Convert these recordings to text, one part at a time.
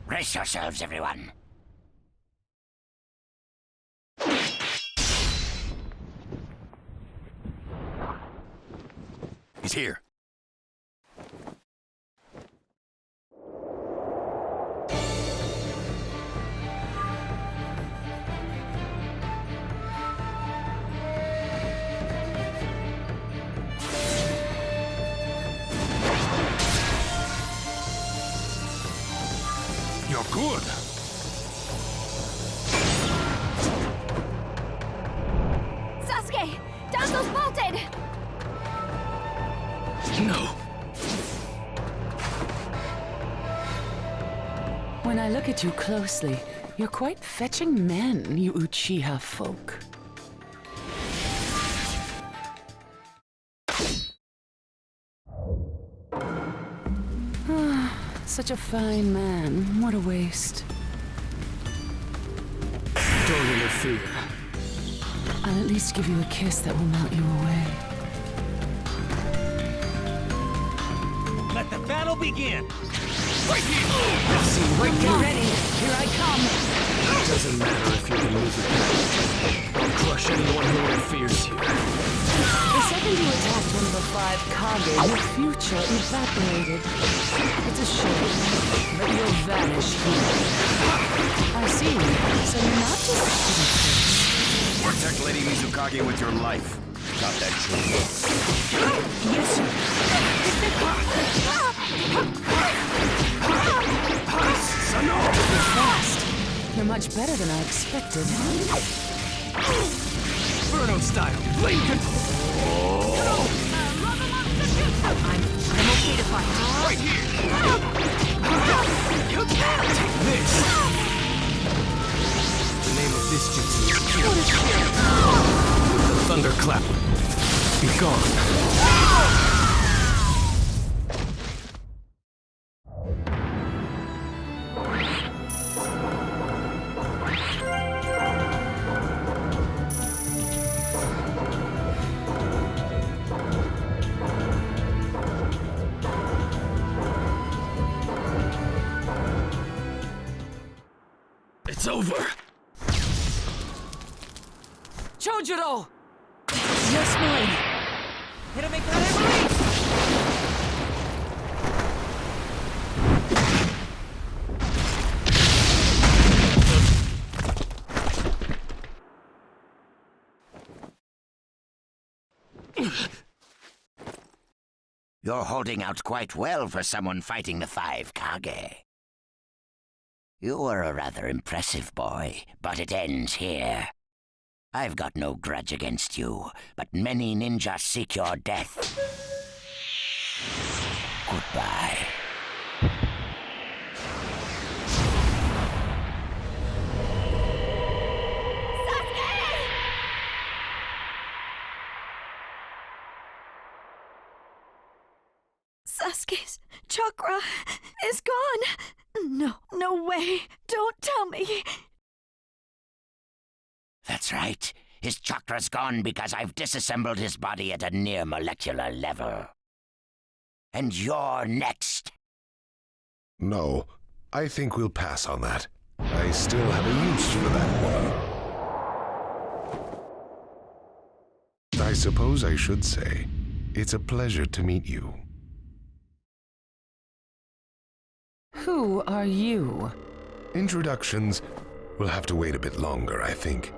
Brace yourselves, everyone. He's here. You're good. Sasuke! Danzo's bolted! No. When I look at you closely, you're quite fetching men, you Uchiha folk. Such a fine man. What a waste. Don't interfere. I'll at least give you a kiss that will melt you away. Let the battle begin! Right here! See, right Get ready! Here I come! Doesn't matter if you're the music. I'll crush anyone who interferes here. The second you attacked one of the 5 Kage, your future evaporated. It's a shame, but you'll vanish here. I see. So you're not just a pretty face. Protect Lady Mizukage with your life. Got that true? Yes, sir. You're fast. You're much better than I expected. Inferno style. Flame control. I'm okay to fight. Right here! You can't take this! The name of this jutsu is Kyo. The thunderclap. Be gone. It's over. Chojuro! Yes, Mori! Hirame Karemari! You're holding out quite well for someone fighting the 5 Kage. You were a rather impressive boy, but it ends here. I've got no grudge against you, but many ninjas seek your death. Goodbye. Sasuke's chakra is gone. No way. Don't tell me. That's right. His chakra's gone because I've disassembled his body at a near molecular level. And you're next. No, I think we'll pass on that. I still have a use for that one. I suppose I should say, it's a pleasure to meet you. Who are you? Introductions will have to wait a bit longer, I think.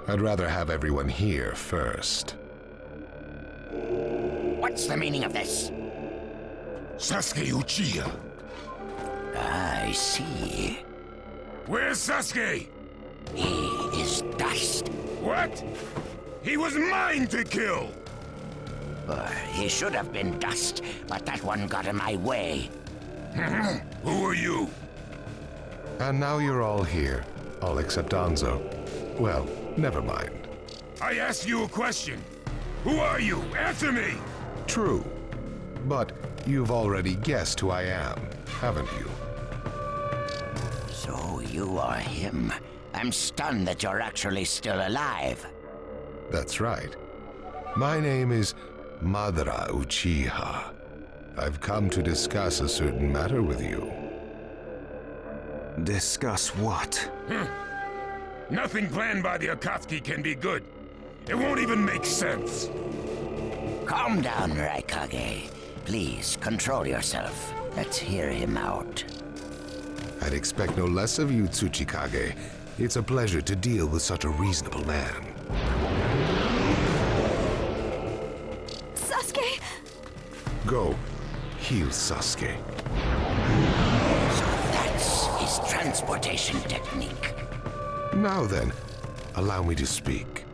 I'd rather have everyone here first. What's the meaning of this? Sasuke Uchiha. I see. Where's Sasuke? He is dust. What? He was mine to kill! He should have been dust, but that one got in my way. Who are you? And now you're all here, all except Danzo. Well, never mind. I asked you a question. Who are you? Answer me! True. But you've already guessed who I am, haven't you? So you are him, I'm stunned that you're actually still alive. That's right. My name is Madara Uchiha. I've come to discuss a certain matter with you. Discuss what? Nothing planned by the Akatsuki can be good. It won't even make sense. Calm down, Raikage. Please, control yourself. Let's hear him out. I'd expect no less of you, Tsuchikage. It's a pleasure to deal with such a reasonable man. Sasuke! Go, heal Sasuke. So that's his transportation technique. Now then, allow me to speak.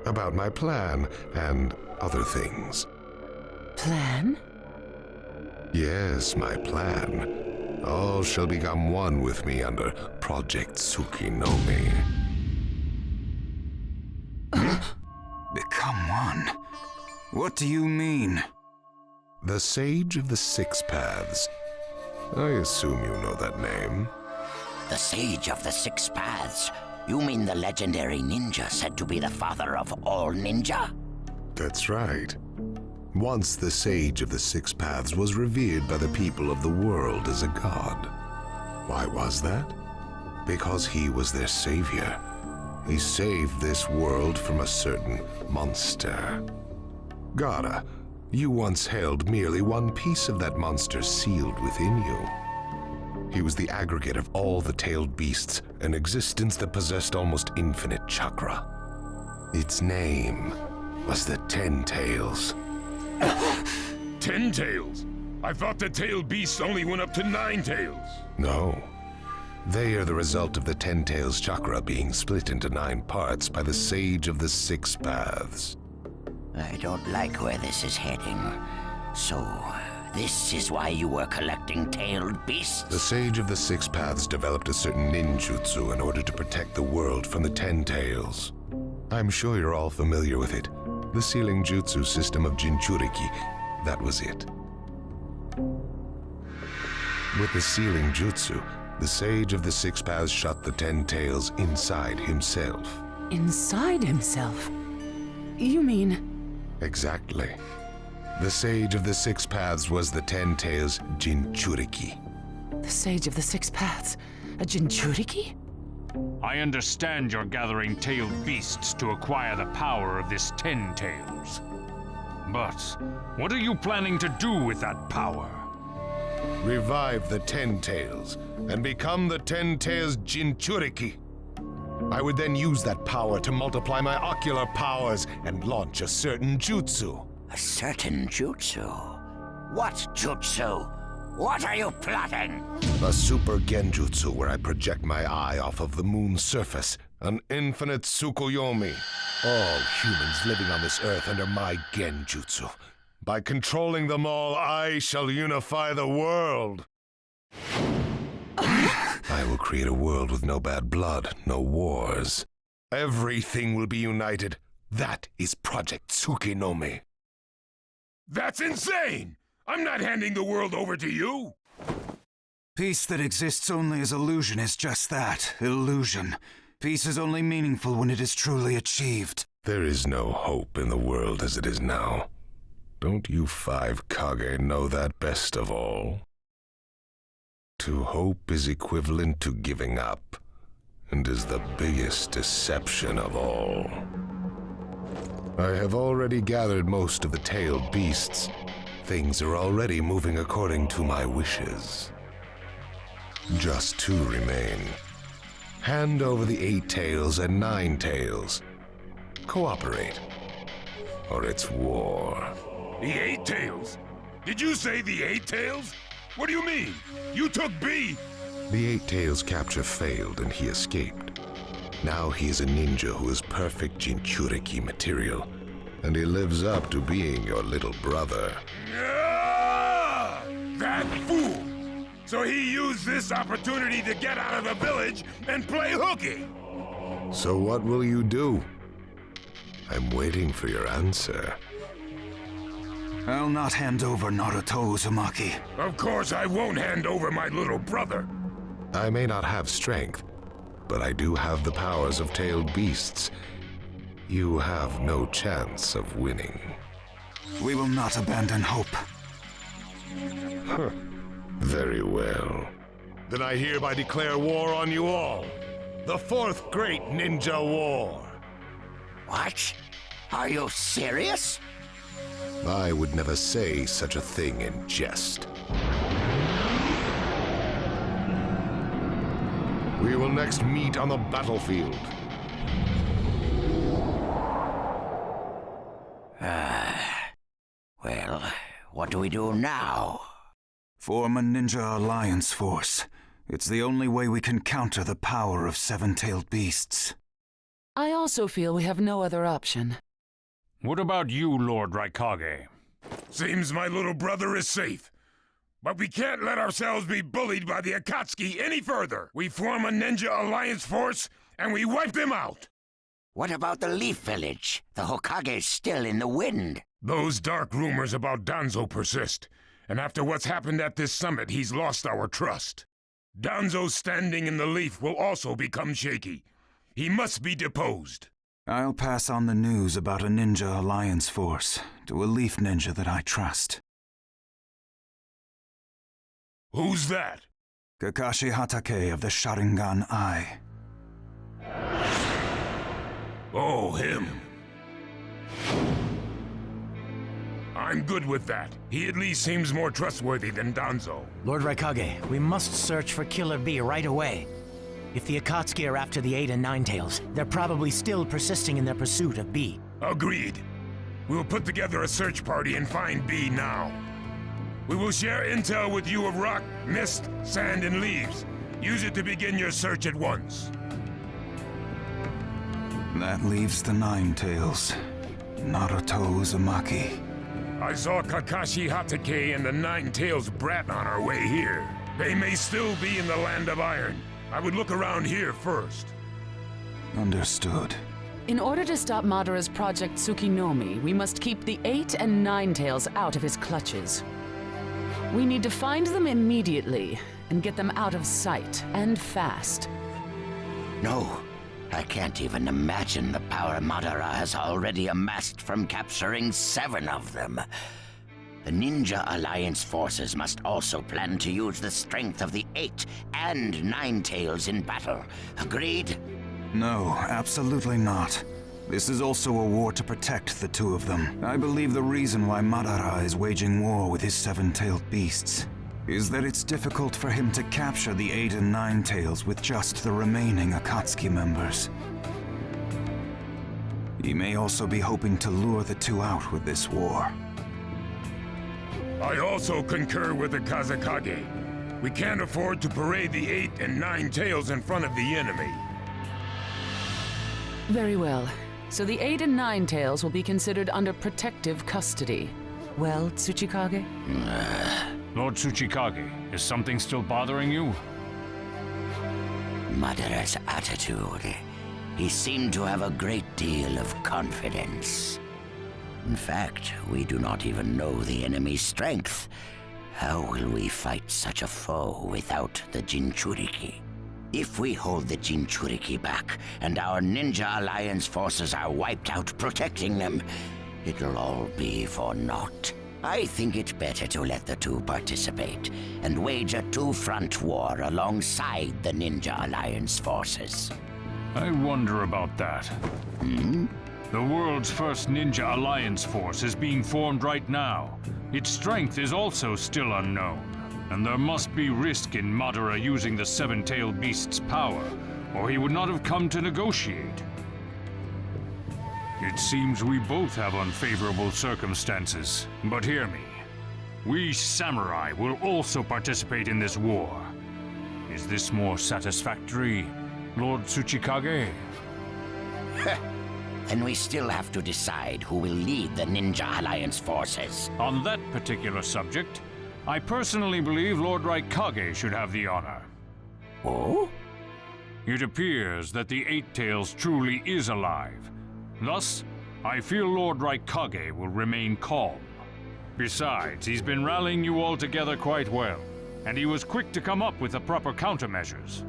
About my plan and other things. Plan? Yes, my plan. All shall become one with me under Project Tsukinome. Become one? What do you mean? The Sage of the Six Paths. I assume you know that name. The Sage of the Six Paths. You mean the legendary ninja said to be the father of all ninja? That's right. Once the Sage of the Six Paths was revered by the people of the world as a god. Why was that? Because he was their savior. He saved this world from a certain monster. Gaara, you once held merely one piece of that monster sealed within you. He was the aggregate of all the tailed beasts, an existence that possessed almost infinite chakra. Its name was the Ten Tails. 10 tails? I thought the tailed beasts only went up to 9 tails. No. They are the result of the Ten Tails chakra being split into 9 parts by the Sage of the Six Paths. I don't like where this is heading. So, this is why you were collecting tailed beasts? The Sage of the Six Paths developed a certain ninjutsu in order to protect the world from the Ten Tails. I'm sure you're all familiar with it. The sealing jutsu system of Jinchuriki. That was it. With the sealing jutsu, the Sage of the Six Paths shut the Ten Tails inside himself. Inside himself? You mean... Exactly. The Sage of the Six Paths was the Ten Tails Jinchuriki. the Sage of the Six Paths, a Jinchuriki? I understand you're gathering tailed beasts to acquire the power of this Ten Tails. But what are you planning to do with that power? Revive the Ten Tails and become the Ten Tails Jinchuriki. I would then use that power to multiply my ocular powers and launch a certain jutsu. A certain jutsu? What jutsu? What are you plotting? A super genjutsu where I project my eye off of the moon's surface. An infinite Tsukuyomi. All humans living on this earth under my genjutsu. By controlling them all, I shall unify the world. I will create a world with no bad blood, no wars. Everything will be united. That is Project Tsukinome. That's insane! I'm not handing the world over to you! Peace that exists only as illusion is just that, illusion. Peace is only meaningful when it is truly achieved. There is no hope in the world as it is now. Don't you 5 Kage know that best of all? To hope is equivalent to giving up, and is the biggest deception of all. I have already gathered most of the tailed beasts. Things are already moving according to my wishes. Just 2 remain. Hand over the 8 tails and 9 tails. Cooperate, or it's war. The 8 tails? Did you say the 8 tails? What do you mean? You took B! The 8 tails capture failed and he escaped. Now he is a ninja who is perfect Jinchuriki material, and he lives up to being your little brother. Ah! That fool! So he used this opportunity to get out of the village and play hooky! So what will you do? I'm waiting for your answer. I'll not hand over Naruto Uzumaki. Of course I won't hand over my little brother. I may not have strength, but I do have the powers of tailed beasts. You have no chance of winning. We will not abandon hope. Very well. Then I hereby declare war on you all. The fourth great ninja war. What? Are you serious? I would never say such a thing in jest. We will next meet on the battlefield. Well, what do we do now? Form a ninja alliance force. It's the only way we can counter the power of seven-tailed beasts. I also feel we have no other option. What about you, Lord Raikage? Seems my little brother is safe. But we can't let ourselves be bullied by the Akatsuki any further. We form a ninja alliance force, and we wipe them out. What about the Leaf Village? The Hokage's still in the wind. Those dark rumors about Danzo persist, and after what's happened at this summit, he's lost our trust. Danzo's standing in the Leaf will also become shaky. He must be deposed. I'll pass on the news about a ninja alliance force to a Leaf Ninja that I trust. Who's that? Kakashi Hatake of the Sharingan Eye. Oh, him. I'm good with that. He at least seems more trustworthy than Danzo. Lord Raikage, we must search for Killer Bee right away. If the Akatsuki are after the 8 and 9 tails, they're probably still persisting in their pursuit of Bee. Agreed. We'll put together a search party and find Bee now. We will share intel with you of rock, mist, sand, and leaves. Use it to begin your search at once. That leaves the Nine Tails. Naruto Uzumaki. I saw Kakashi Hatake and the Nine Tails brat on our way here. They may still be in the Land of Iron. I would look around here first. Understood. In order to stop Madara's Project Tsukinomi, we must keep the 8 and 9 tails out of his clutches. We need to find them immediately and get them out of sight, and fast. No, I can't even imagine the power Madara has already amassed from capturing 7 of them. The Ninja Alliance forces must also plan to use the strength of the 8 and 9 tails in battle. Agreed? No, absolutely not. This is also a war to protect the 2 of them. I believe the reason why Madara is waging war with his 7-tailed beasts is that it's difficult for him to capture the 8 and 9 tails with just the remaining Akatsuki members. He may also be hoping to lure the 2 out with this war. I also concur with the Kazekage. We can't afford to parade the 8 and 9 tails in front of the enemy. Very well. So the 8 and 9 tails will be considered under protective custody. Well, Tsuchikage? Lord Tsuchikage, is something still bothering you? Madara's attitude. He seemed to have a great deal of confidence. In fact, we do not even know the enemy's strength. How will we fight such a foe without the Jinchuriki? If we hold the Jinchuriki back, and our Ninja Alliance forces are wiped out protecting them, it'll all be for naught. I think it better to let the 2 participate, and wage a 2-front war alongside the Ninja Alliance forces. I wonder about that. The world's first Ninja Alliance force is being formed right now. Its strength is also still unknown, and there must be risk in Madara using the 7-tailed beast's power, or he would not have come to negotiate. It seems we both have unfavorable circumstances, but hear me. We samurai will also participate in this war. Is this more satisfactory, Lord Tsuchikage? Then we still have to decide who will lead the Ninja Alliance forces. On that particular subject, I personally believe Lord Raikage should have the honor. Oh? It appears that the 8 tails truly is alive. Thus, I feel Lord Raikage will remain calm. Besides, he's been rallying you all together quite well, and he was quick to come up with the proper countermeasures.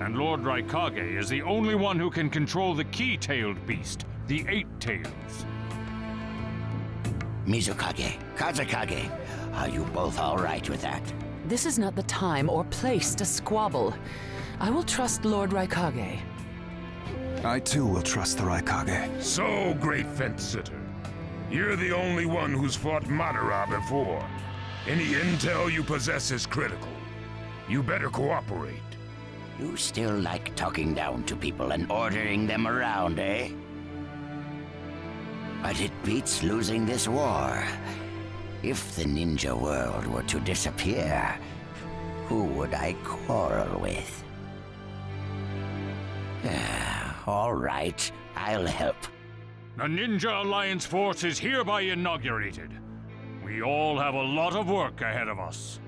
And Lord Raikage is the only one who can control the key-tailed beast, the Eight Tails. Mizukage, Kazakage, are you both all right with that? This is not the time or place to squabble. I will trust Lord Raikage. I too will trust the Raikage. So, great fence-sitter. You're the only one who's fought Madara before. Any intel you possess is critical. You better cooperate. You still like talking down to people and ordering them around, eh? But it beats losing this war. If the ninja world were to disappear, who would I quarrel with? All right, I'll help. The Ninja Alliance Force is hereby inaugurated. We all have a lot of work ahead of us.